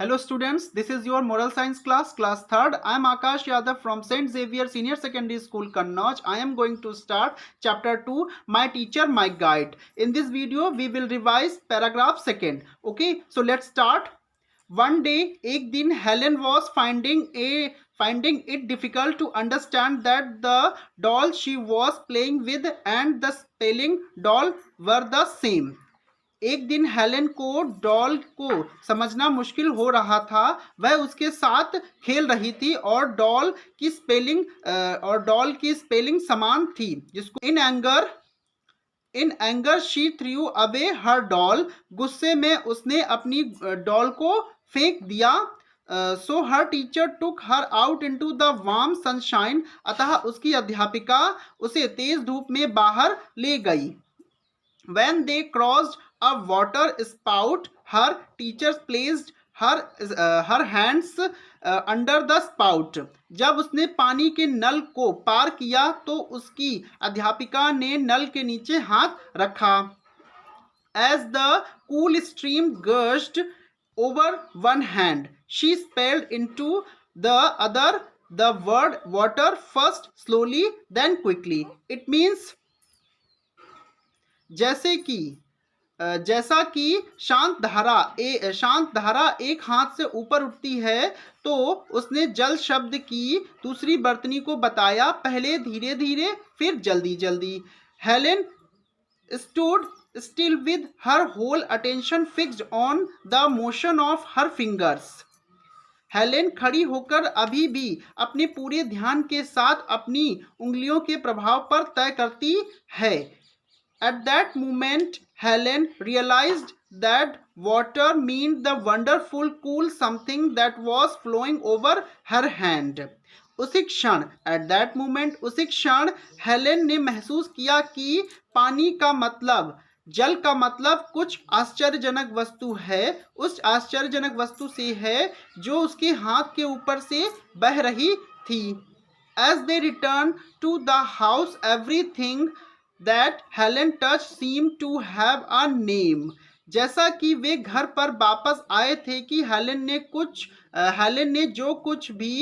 Hello students, this is your moral science class 3rd. I am Akash Yadav from St. Xavier Senior Secondary School, Kannauj. I am going to start chapter 2, My Teacher, My Guide. In this video, we will revise paragraph 2nd. Okay, so let's start. One day, एक दिन Helen was finding it difficult to understand that the doll she was playing with and the spelling doll were the same. एक दिन Helen को doll को समझना मुश्किल हो रहा था। वह उसके साथ खेल रही थी और डॉल की स्पेलिंग समान थी, जिसको in anger she threw away her doll. गुस्से में उसने अपनी डॉल को फेंक दिया। So her teacher took her out into the warm sunshine. अतः उसकी अध्यापिका उसे तेज धूप में बाहर ले गई। When they crossed a water spout, her teacher placed her hands under the spout. जब उसने पानी के नल को पार किया तो उसकी अध्यापिका ने नल के नीचे हाथ रखा। As the cool stream gushed over one hand, she spelled into the other the word water, first slowly, then quickly. It means जैसा कि शांत धारा एक हाथ से ऊपर उठती है, तो उसने जल शब्द की दूसरी बर्तनी को बताया, पहले धीरे धीरे फिर जल्दी जल्दी। Helen stood still with her whole attention fixed on the motion of her fingers. Helen खड़ी होकर अभी भी अपने पूरे ध्यान के साथ अपनी उंगलियों के प्रभाव पर तय करती है। At that moment, Helen realized that water meant the wonderful cool something that was flowing over her hand. उसी क्षण हेलेन ने महसूस किया कि पानी का मतलब, जल का मतलब कुछ आश्चर्यजनक वस्तु है, उस आश्चर्यजनक वस्तु से है जो उसके हाथ के ऊपर से बह रही थी। As they returned to the house, everything that Helen touched seemed to have a name. जैसा कि वे घर पर वापस आए थे कि हेलेन ने जो कुछ भी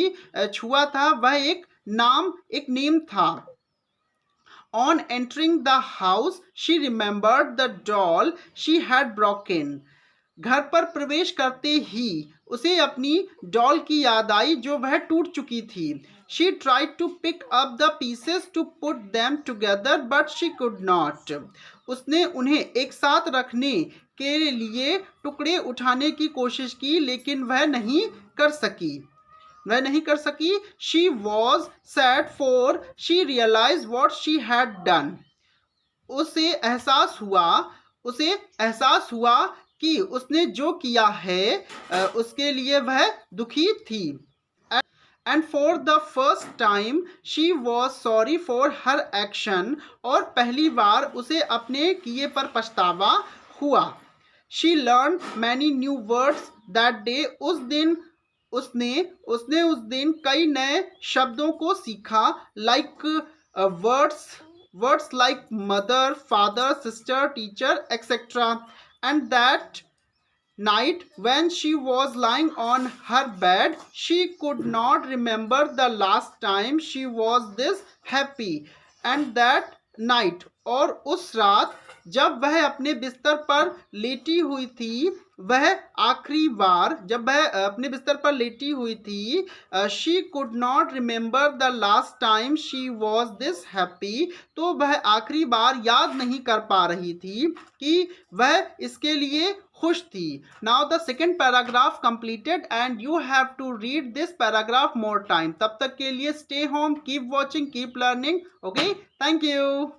छुआ था वह एक नेम था। On entering the house, she remembered the doll she had broken. घर पर प्रवेश करते ही उसे अपनी डॉल की याद आई जो वह टूट चुकी थी। She tried to pick up the pieces to put them together, but she could not. उसने उन्हें एक साथ रखने के लिए टुकड़े उठाने की कोशिश की, लेकिन वह नहीं कर सकी। She was sad, for she realized what she had done. उसे एहसास हुआ कि उसने जो किया है उसके लिए वह दुखी थी। And for the first time she was sorry for her action. और पहली बार उसे अपने किए पर पछतावा हुआ। She learned many new words that day. उसने उस दिन कई नए शब्दों को सीखा, like words like mother, father, sister, teacher, etc. And that night, when she was lying on her bed, she could not remember the last time she was this happy. And that night, और उस रात जब वह अपने बिस्तर पर लेटी हुई थी, she could not remember the last time she was this happy. तो वह आखिरी बार याद नहीं कर पा रही थी कि वह इसके लिए खुश थी। Now the second paragraph completed and you have to read this paragraph more time. तब तक के लिए stay home, keep watching, keep learning. Okay, thank you.